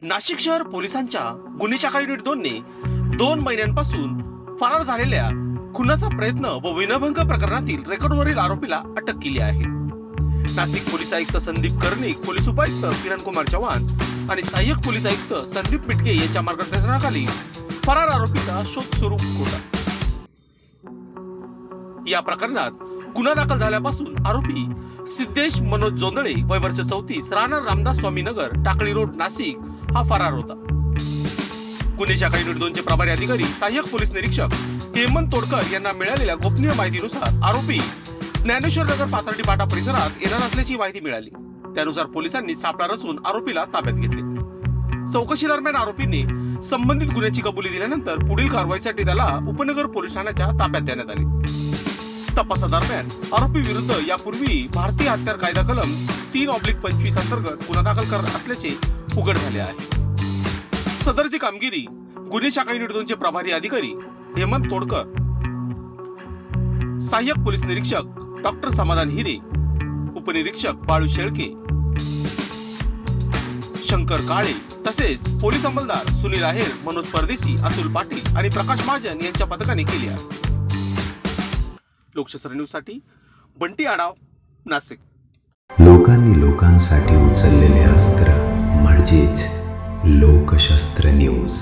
नाशिक शहर पोलिसांच्या गुन्हे शाखा युनिट 2 ने 2 महिन्यांपासून फरार झालेल्या खुनाचा प्रयत्न व विनयभंग प्रकरणातील रेकॉर्डवरील आरोपीला अटक केली आहे। नाशिक पोलीस आयुक्त संदीप कर्णिक, पोलीस उपायुक्त किरण कुमार चव्हाण आणि सहाय्यक पोलीस आयुक्त संदीप मिटके यांच्या मार्गदर्शनाखाली फरार आरोपीचा शोध सुरू होता। या प्रकरणात गुन्हा दाखल झाल्यापासून आरोपी सिद्धेश मनोज जोंधळे वय वर्ष 34 राहणार रामदास स्वामी नगर टाकळी रोड नाशिक हा फरार होता। गुन्हे शाखा युनिट 2 चे प्रभारी अधिकारी सहाय्यक पोलीस निरीक्षक हेमंत तोडकर यांना मिळालेल्या गोपनीय माहितीनुसार आरोपी ज्ञानेश्वर नगर पाथर्डी पाटा परिसरात येणार असल्याची माहिती मिळाली। त्यानुसार पोलिसांनी सापळा रचून आरोपीला ताब्यात घेतले। चौकशी दरम्यान आरोपीने संबंधित गुन्ह्याची कबुली दिल्यानंतर पुढील कारवाईसाठी त्याला उपनगर पोलीस ठाण्याच्या ताब्यात देण्यात आले। तपासादरम्यान आरोपी विरुद्ध यापूर्वी भारतीय हत्यार कायदा कलम 3/25 अंतर्गत गुन्हा दाखल करत असल्याचे उघड झाले आहे। सदरची कामगिरी गुन्हे शाखा युनिट 2 चे प्रभारी अधिकारी हेमंत तोडकर, सहाय्यक पोलीस निरीक्षक डॉक्टर समाधान हिरे, उपनिरीक्षक बाळू शेळके, शंकर काळे तसेच पोलीस अंमलदार सुनील आहेर, मनोज परदेशी, अतुल पाटील आणि प्रकाश महाजन यांच्या पथकाने केली आहे। लोकशास्त्र न्यूज साठी बंटी आडाव, नाशिक। लोकांनी लोकांसाठी उचललेले अस्त्र म्हणजेच लोकशास्त्र न्यूज।